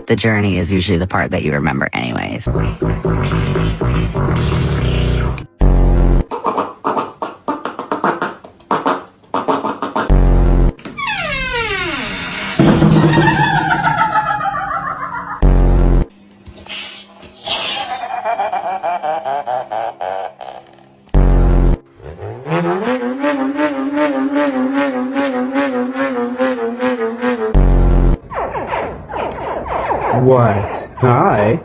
The journey is usually the part that you remember anyways. What? Hi.